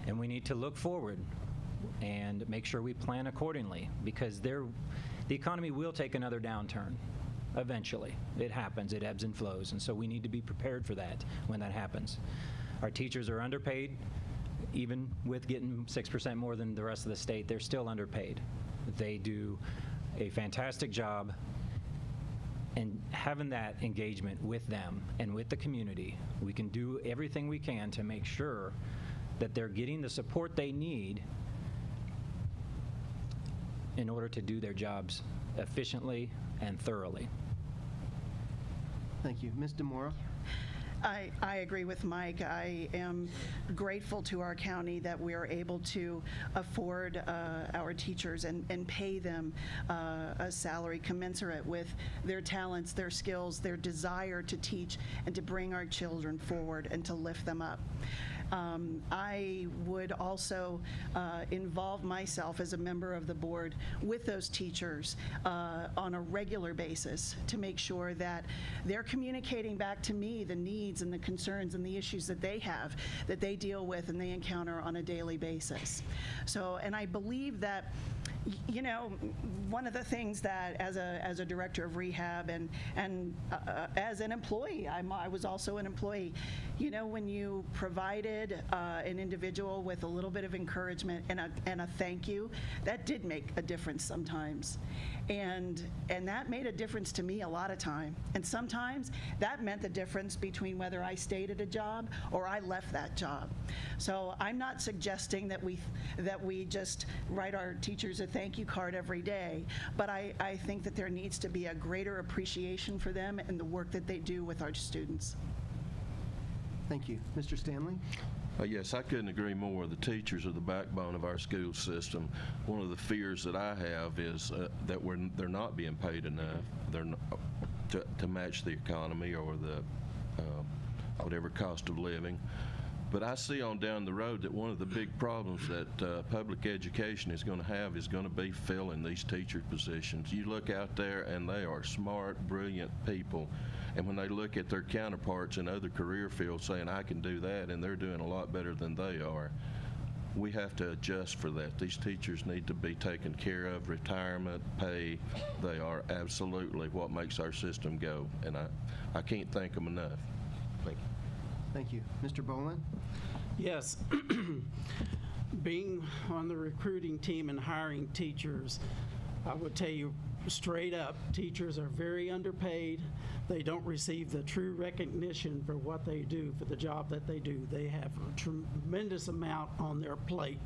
And we need to look forward and make sure we plan accordingly, because the economy will take another downturn. Eventually. It happens, it ebbs and flows, and so we need to be prepared for that when that happens. Our teachers are underpaid. Even with getting 6% more than the rest of the state, they're still underpaid. They do a fantastic job, and having that engagement with them and with the community, we can do everything we can to make sure that they're getting the support they need in order to do their jobs efficiently and thoroughly. Thank you. Ms. DeMora? I agree with Mike. I am grateful to our county that we are able to afford our teachers and pay them a salary commensurate with their talents, their skills, their desire to teach and to bring our children forward and to lift them up. I would also involve myself as a member of the board with those teachers on a regular basis to make sure that they're communicating back to me the needs and the concerns and the issues that they have, that they deal with and they encounter on a daily basis. So, and I believe that, you know, one of the things that as a director of rehab and as an employee, I was also an employee, you know, when you provided an individual with a little bit of encouragement and a thank you, that did make a difference sometimes. And that made a difference to me a lot of time. And sometimes that meant the difference between whether I stayed at a job or I left that job. So I'm not suggesting that we just write our teachers a thank you card every day, but I think that there needs to be a greater appreciation for them and the work that they do with our students. Thank you. Mr. Stanley? Yes, I couldn't agree more. The teachers are the backbone of our school system. One of the fears that I have is that they're not being paid enough. They're not, to match the economy or the whatever cost of living. But I see on down the road that one of the big problems that public education is going to be filling these teacher positions. You look out there and they are smart, brilliant people. And when they look at their counterparts in other career fields saying, I can do that, and they're doing a lot better than they are, we have to adjust for that. These teachers need to be taken care of, retirement, pay. They are absolutely what makes our system go. And I can't thank them enough. Thank you. Thank you. Mr. Boland? Yes. Being on the recruiting team and hiring teachers, I would tell you straight up, teachers are very underpaid. They don't receive the true recognition for what they do, for the job that they do. They have a tremendous amount on their plate.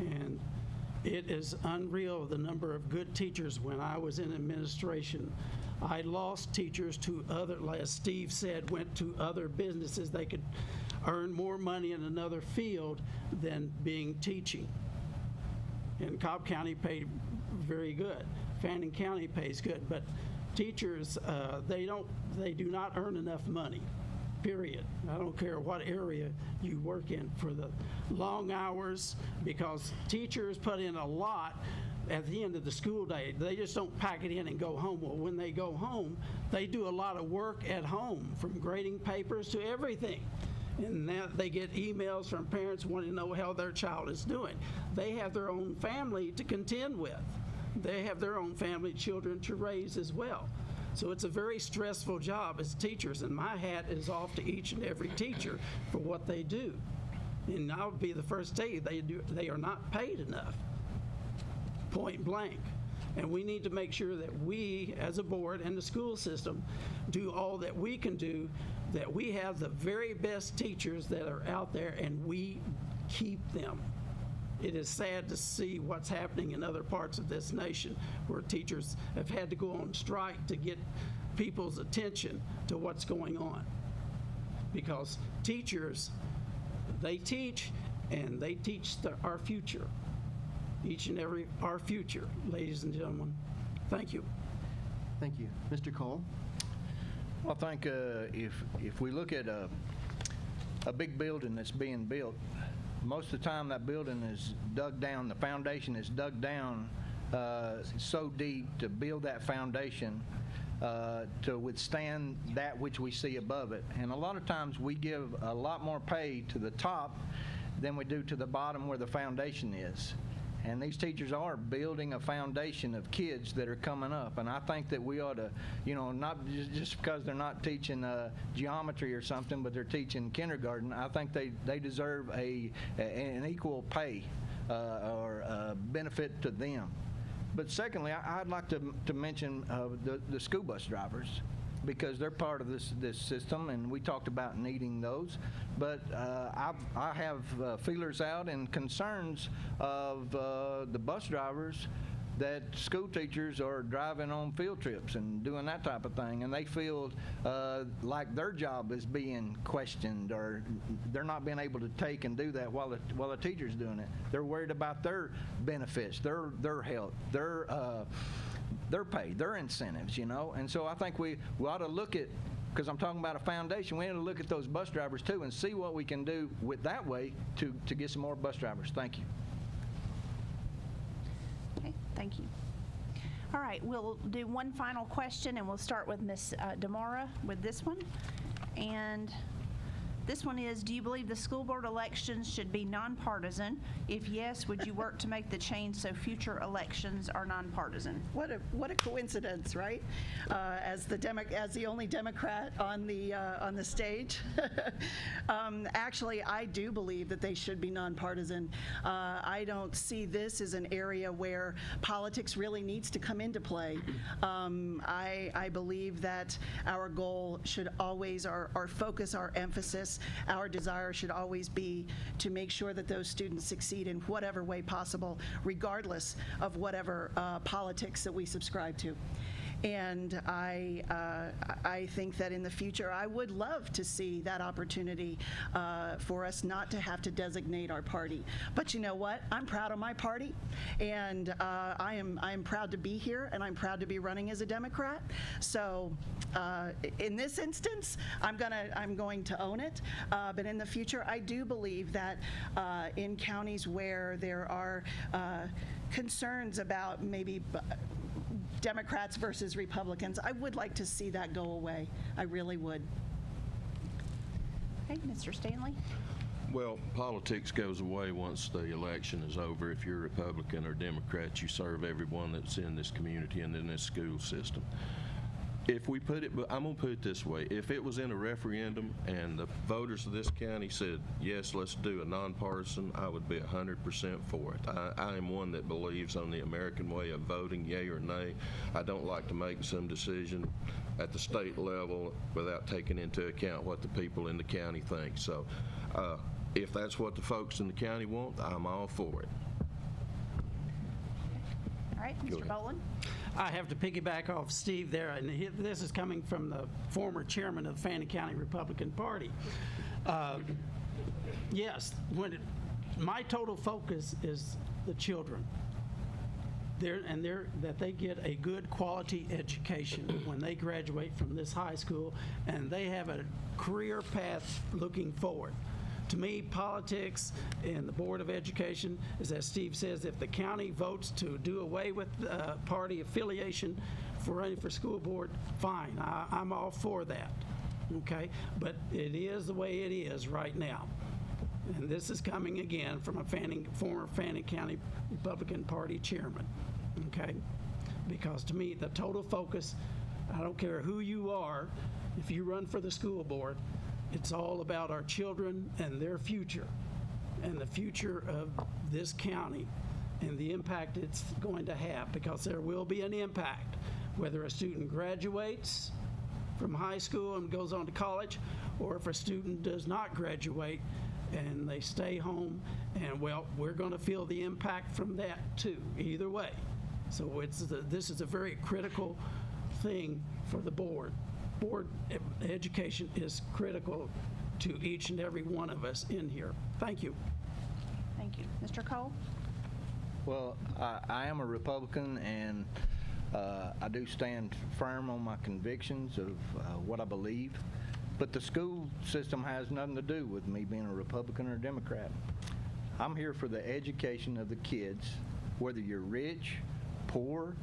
And it is unreal the number of good teachers. When I was in administration, I lost teachers to other, as Steve said, went to other businesses. They could earn more money in another field than being teaching. And Cobb County paid very good. Fannin County pays good, but teachers, they do not earn enough money, period. I don't care what area you work in, for the long hours, because teachers put in a lot at the end of the school day. They just don't pack it in and go home. Well, when they go home, they do a lot of work at home, from grading papers to everything. And now they get emails from parents wanting to know how their child is doing. They have their own family to contend with. They have their own family, children to raise as well. So it's a very stressful job as teachers, and my hat is off to each and every teacher for what they do. And I'll be the first to tell you, they are not paid enough, point blank. And we need to make sure that we, as a board and the school system, do all that we can do, that we have the very best teachers that are out there, and we keep them. It is sad to see what's happening in other parts of this nation, where teachers have had to go on strike to get people's attention to what's going on. Because teachers, they teach, and they teach our future. Each and every, our future, ladies and gentlemen. Thank you. Thank you. Mr. Cole? Well, I think if we look at a big building that's being built, most of the time that building is dug down, the foundation is dug down so deep to build that foundation to withstand that which we see above it. And a lot of times we give a lot more pay to the top than we do to the bottom where the foundation is. And these teachers are building a foundation of kids that are coming up. And I think that we ought to, not just because they're not teaching geometry or something, but they're teaching kindergarten, I think they deserve an equal pay or benefit to them. But secondly, I'd like to mention the school bus drivers, because they're part of this system, and we talked about needing those. But I have feelers out and concerns of the bus drivers that school teachers are driving on field trips and doing that type of thing, and they feel like their job is being questioned, or they're not being able to take and do that while the teacher's doing it. They're worried about their benefits, their health, their pay, their incentives, And so I think we ought to look at, because I'm talking about a foundation, we need to look at those bus drivers too and see what we can do with that way to get some more bus drivers. Thank you. Okay, thank you. All right, we'll do one final question, and we'll start with Ms. Demora with this one. And this one is, do you believe the school board elections should be nonpartisan? If yes, would you work to make the change so future elections are nonpartisan? What a coincidence, right? As the only Democrat on the stage. Actually, I do believe that they should be nonpartisan. I don't see this as an area where politics really needs to come into play. I believe that our goal should always, our focus, our emphasis, our desire should always be to make sure that those students succeed in whatever way possible, regardless of whatever politics that we subscribe to. And I think that in the future, I would love to see that opportunity for us not to have to designate our party. But you know what? I'm proud of my party, and I am proud to be here, and I'm proud to be running as a Democrat. So in this instance, I'm going to own it. But in the future, I do believe that in counties where there are concerns about maybe Democrats versus Republicans, I would like to see that go away. I really would. Okay, Mr. Stanley? Well, politics goes away once the election is over. If you're Republican or Democrat, you serve everyone that's in this community and in this school system. If we put it, I'm going to put it this way. If it was in a referendum and the voters of this county said, yes, let's do a nonpartisan, I would be 100% for it. I am one that believes on the American way of voting, yay or nay. I don't like to make some decision at the state level without taking into account what the people in the county think. So if that's what the folks in the county want, I'm all for it. All right, Go Mr. ahead. Boland? I have to piggyback off Steve there, and this is coming from the former chairman of the Fannin County Republican Party. Yes, my total focus is the children. That they get a good quality education when they graduate from this high school, and they have a career path looking forward. To me, politics and the Board of Education is, as Steve says, if the county votes to do away with party affiliation for running for school board, fine. I'm all for that, okay? But it is the way it is right now. And this is coming again from a former Fannin County Republican Party chairman, okay? Because to me, the total focus, I don't care who you are, if you run for the school board, it's all about our children and their future and the future of this county and the impact it's going to have, because there will be an impact whether a student graduates from high school and goes on to college, or if a student does not graduate and they stay home, and well, we're going to feel the impact from that too, either way. So this is a very critical thing for the board. Board education is critical to each and every one of us in here. Thank you. Thank you. Mr. Cole? Well, I am a Republican, and I do stand firm on my convictions of what I believe. But the school system has nothing to do with me being a Republican or a Democrat. I'm here for the education of the kids, whether you're rich, poor,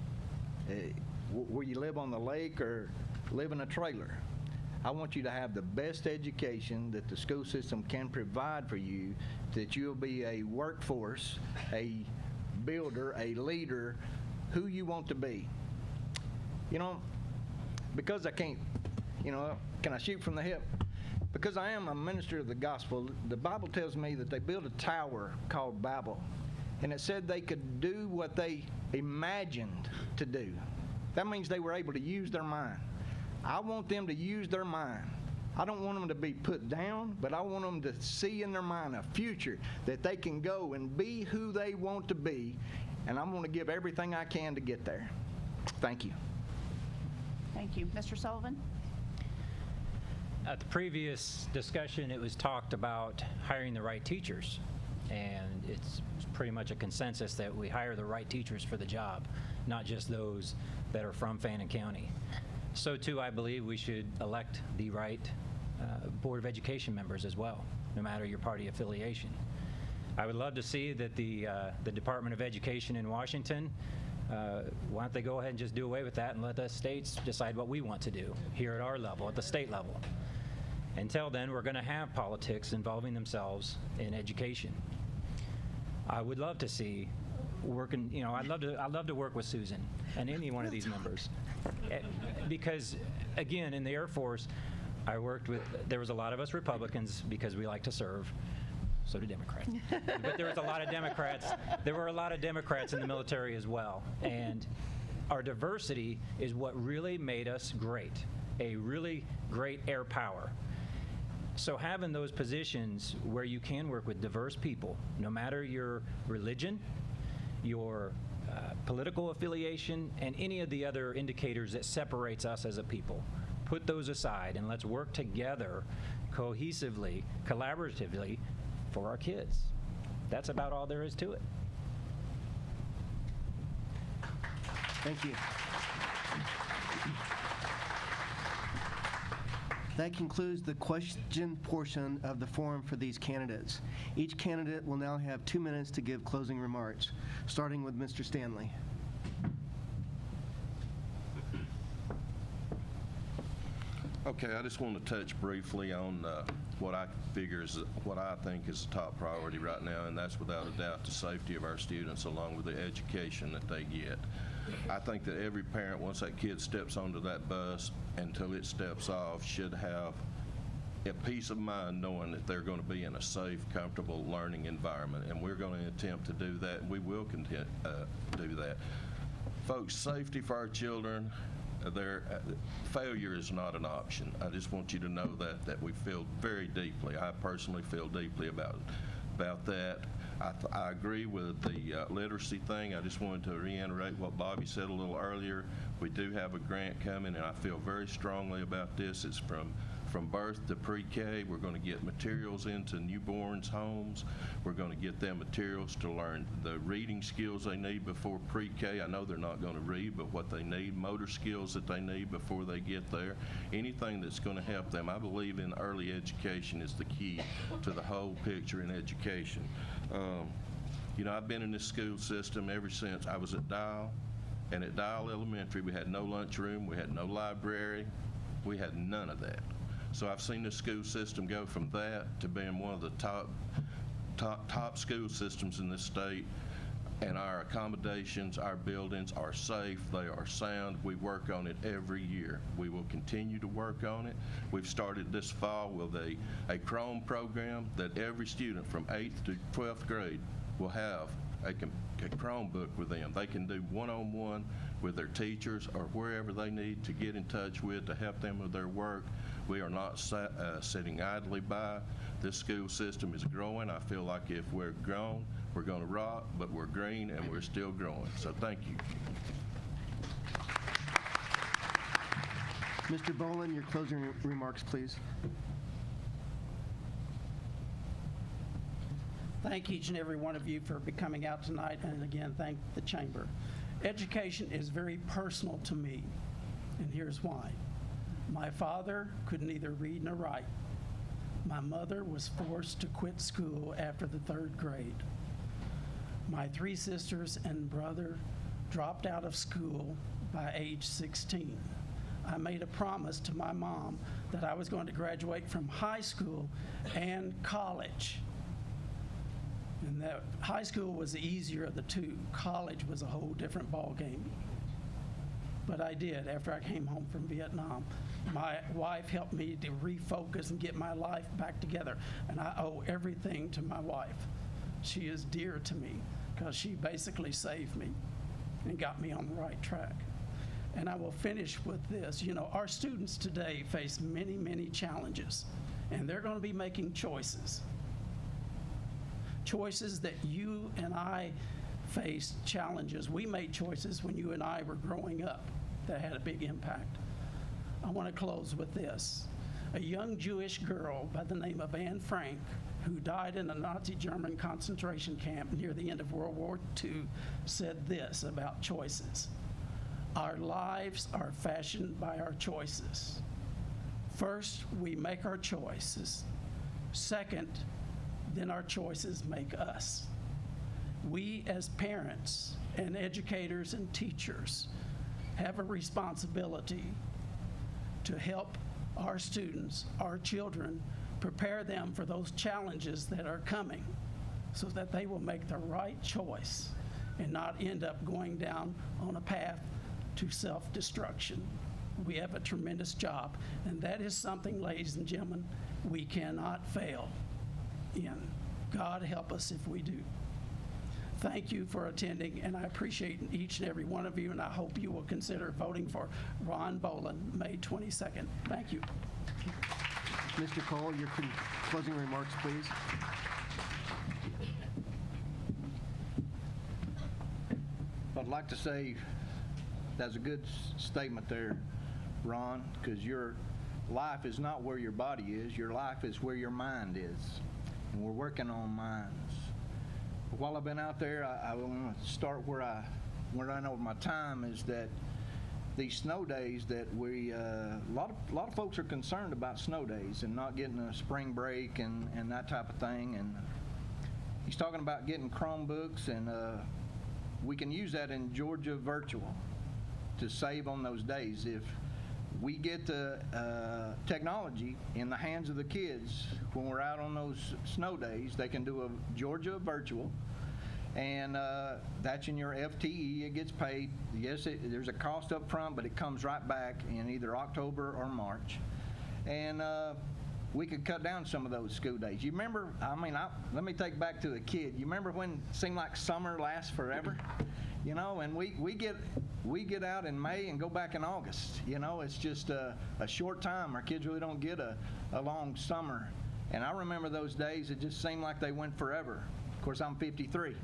where you live on the lake or live in a trailer. I want you to have the best education that the school system can provide for you, that you'll be a workforce, a builder, a leader, who you want to be. You know, because I can't, can I shoot from the hip? Because I am a minister of the gospel, the Bible tells me that they built a tower called Babel, and it said they could do what they imagined to do. That means they were able to use their mind. I want them to use their mind. I don't want them to be put down, but I want them to see in their mind a future that they can go and be who they want to be, and I'm going to give everything I can to get there. Thank you. Thank you. Mr. Sullivan? At the previous discussion, it was talked about hiring the right teachers, and it's pretty much a consensus that we hire the right teachers for the job, not just those that are from Fannin County. So too, I believe we should elect the right Board of Education members as well, no matter your party affiliation. I would love to see that the Department of Education in Washington, why don't they go ahead and just do away with that and let us states decide what we want to do here at our level, at the state level. Until then, we're going to have politics involving themselves in education. I would love to see working, I'd love to work with Susan and any one of these members. Because, again, in the Air Force, I worked with, there was a lot of us Republicans because we like to serve. So do Democrats. But there was a lot of Democrats. There were a lot of Democrats in the military as well. And our diversity is what really made us great, a really great air power. So having those positions where you can work with diverse people, no matter your religion, your political affiliation, and any of the other indicators that separates us as a people. Put those aside and let's work together cohesively, collaboratively for our kids. That's about all there is to it. Thank you. That concludes the question portion of the forum for these candidates. Each candidate will now have 2 minutes to give closing remarks, starting with Mr. Stanley. Okay, I just want to touch briefly on what I think is the top priority right now, and that's without a doubt the safety of our students along with the education that they get. I think that every parent, once that kid steps onto that bus until it steps off, should have a peace of mind knowing that they're going to be in a safe, comfortable learning environment, and we're going to attempt to do that, and we will do that. Folks, safety for our children, failure is not an option. I just want you to know that we feel very deeply. I personally feel deeply about that. I agree with the literacy thing. I just wanted to reiterate what Bobby said a little earlier. We do have a grant coming, and I feel very strongly about this. It's from birth to pre-K. We're going to get materials into newborns' homes. We're going to get them materials to learn the reading skills they need before pre-K. I know they're not going to read, but what they need, motor skills that they need before they get there, anything that's going to help them. I believe in early education is the key to the whole picture in education. You know, I've been in this school system ever since I was at Dial, and at Dial Elementary, we had no lunchroom, we had no library, we had none of that. So I've seen the school system go from that to being one of the top school systems in this state, and our accommodations, our buildings are safe, they are sound. We work on it every year. We will continue to work on it. We've started this fall with a Chrome program that every student from 8th to 12th grade will have a Chromebook with them. They can do one-on-one with their teachers or wherever they need to get in touch with to help them with their work. We are not sitting idly by. This school system is growing. I feel like if we're grown, we're going to rock, but we're green and we're still growing. So thank you. Mr. Boland, your closing remarks, please. Thank each and every one of you for coming out tonight, and again, thank the Chamber. Education is very personal to me, and here's why. My father could neither read nor write. My mother was forced to quit school after the 3rd grade. My 3 sisters and brother dropped out of school by age 16. I made a promise to my mom that I was going to graduate from high school and college. And that high school was the easier of the two. College was a whole different ballgame. But I did after I came home from Vietnam. My wife helped me to refocus and get my life back together. And I owe everything to my wife. She is dear to me because she basically saved me and got me on the right track. And I will finish with this. You know, our students today face many, many challenges, and they're going to be making choices. Choices that you and I faced, challenges. We made choices when you and I were growing up that had a big impact. I want to close with this. A young Jewish girl by the name of Anne Frank, who died in a Nazi German concentration camp near the end of World War II, said this about choices. Our lives are fashioned by our choices. First, we make our choices. Second, then our choices make us. We as parents and educators and teachers have a responsibility to help our students, our children, prepare them for those challenges that are coming so that they will make the right choice and not end up going down on a path to self-destruction. We have a tremendous job, and that is something, ladies and gentlemen, we cannot fail in. God help us if we do. Thank you for attending, and I appreciate each and every one of you, and I hope you will consider voting for Ron Boland May 22nd. Thank you. Mr. Cole, your closing remarks, please. Well, I'd like to say that's a good statement there, Ron, because your life is not where your body is. Your life is where your mind is, and we're working on minds. But while I've been out there, I want to start where I know my time is that these snow days that a lot of folks are concerned about snow days and not getting a spring break and that type of thing. And he's talking about getting Chromebooks, and we can use that in Georgia Virtual to save on those days. If we get the technology in the hands of the kids when we're out on those snow days, they can do a Georgia Virtual, and that's in your FTE. It gets paid. Yes, there's a cost up front, but it comes right back in either October or March. And we could cut down some of those school days. You remember, let me take back to a kid. You remember when it seemed like summer lasts forever? You know, and we get out in May and go back in August. You know, it's just a short time. Our kids really don't get a long summer. And I remember those days, it just seemed like they went forever. Of course, I'm 53.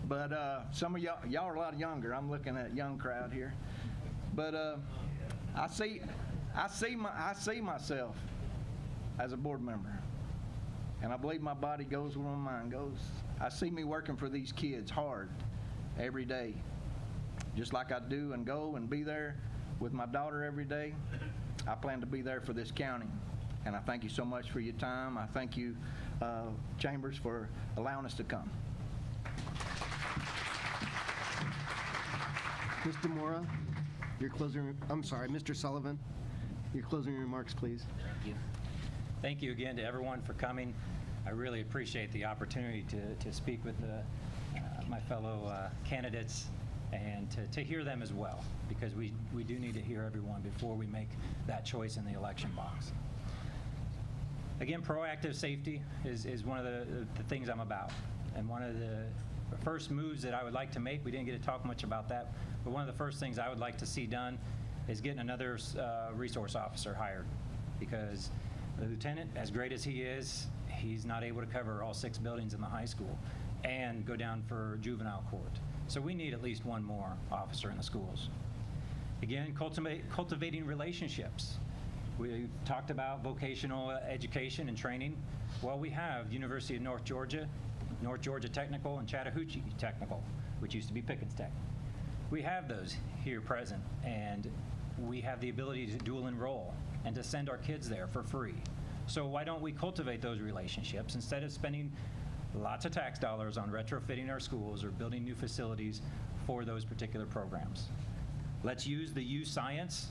But some of y'all are a lot younger. I'm looking at a young crowd here. But I see myself as a board member, and I believe my body goes where my mind goes. I see me working for these kids hard every day, just like I do and go and be there with my daughter every day. I plan to be there for this county, and I thank you so much for your time. I thank you, Chambers, for allowing us to come. Mr. Mora, Mr. Sullivan, your closing remarks, please. Thank you. Thank you again to everyone for coming. I really appreciate the opportunity to speak with my fellow candidates and to hear them as well, because we do need to hear everyone before we make that choice in the election box. Again, proactive safety is one of the things I'm about, and one of the first moves that I would like to make, we didn't get to talk much about that, but one of the first things I would like to see done is getting another resource officer hired, because the lieutenant, as great as he is, he's not able to cover all 6 buildings in the high school and go down for juvenile court. So we need at least one more officer in the schools. Again, cultivating relationships. We talked about vocational education and training. Well, we have University of North Georgia Technical, and Chattahoochee Technical, which used to be Pickens Tech. We have those here present, and we have the ability to dual enroll and to send our kids there for free. So why don't we cultivate those relationships instead of spending lots of tax dollars on retrofitting our schools or building new facilities for those particular programs? Let's use the U Science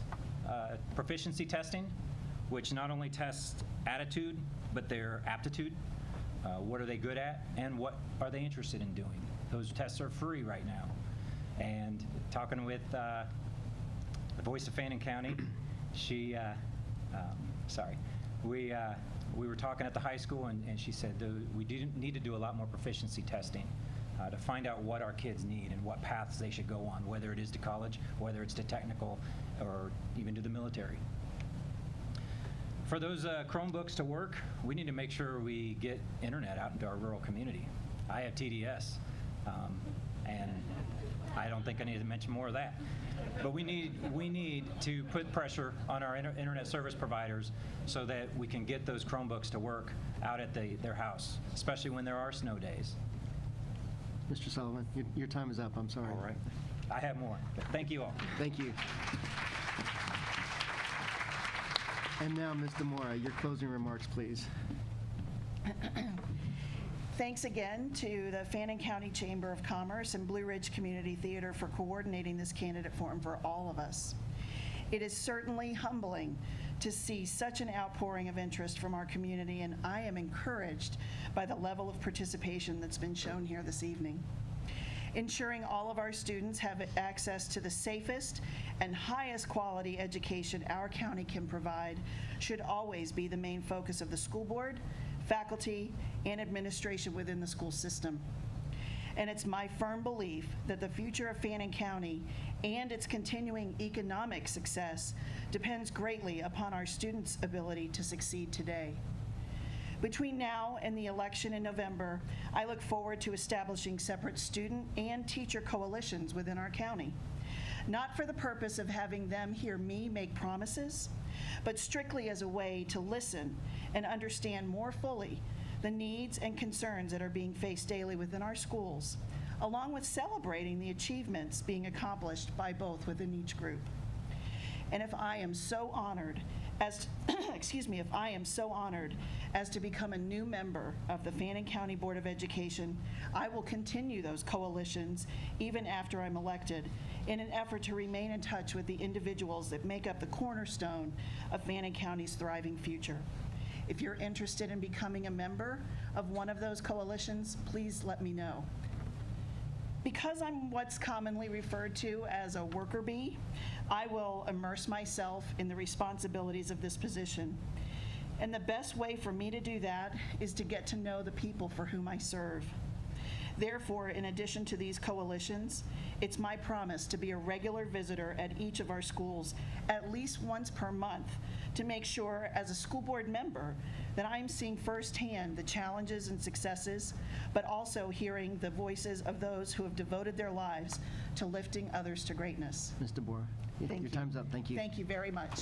proficiency testing, which not only tests attitude, but their aptitude. What are they good at, and what are they interested in doing? Those tests are free right now. And talking with the voice of Fannin County, we were talking at the high school, and she said we didn't need to do a lot more proficiency testing to find out what our kids need and what paths they should go on, whether it is to college, whether it's to technical, or even to the military. For those Chromebooks to work, we need to make sure we get internet out into our rural community. I have TDS, and I don't think I need to mention more of that. But we need to put pressure on our internet service providers so that we can get those Chromebooks to work out at their house, especially when there are snow days. Mr. Sullivan, your time is up. I'm sorry. All right. I have more. Thank you all. Thank you. And now, Mr. Mora, your closing remarks, please. Thanks again to the Fannin County Chamber of Commerce and Blue Ridge Community Theater for coordinating this candidate forum for all of us. It is certainly humbling to see such an outpouring of interest from our community, and I am encouraged by the level of participation that's been shown here this evening. Ensuring all of our students have access to the safest and highest quality education our county can provide should always be the main focus of the school board, faculty, and administration within the school system. And it's my firm belief that the future of Fannin County and its continuing economic success depends greatly upon our students' ability to succeed today. Between now and the election in November, I look forward to establishing separate student and teacher coalitions within our county, not for the purpose of having them hear me make promises, but strictly as a way to listen and understand more fully the needs and concerns that are being faced daily within our schools, along with celebrating the achievements being accomplished by both within each group. And if I am so honored as, if I am so honored as to become a new member of the Fannin County Board of Education, I will continue those coalitions even after I'm elected in an effort to remain in touch with the individuals that make up the cornerstone of Fannin County's thriving future. If you're interested in becoming a member of one of those coalitions, please let me know. Because I'm what's commonly referred to as a worker bee, I will immerse myself in the responsibilities of this position. And the best way for me to do that is to get to know the people for whom I serve. Therefore, in addition to these coalitions, it's my promise to be a regular visitor at each of our schools at least once per month to make sure, as a school board member, that I'm seeing firsthand the challenges and successes, but also hearing the voices of those who have devoted their lives to lifting others to greatness. Ms. DeBoer, Thank your you. time's up. Thank you. Thank you very much.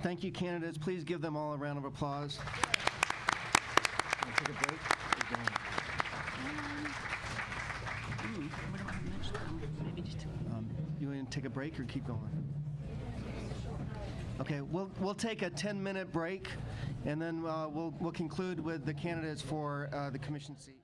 Thank you, candidates. Please give them all a round of applause. Wanna take a break? You want to take a break or keep going? Okay, we'll take a 10-minute break, and then we'll conclude with the candidates for the commission seat.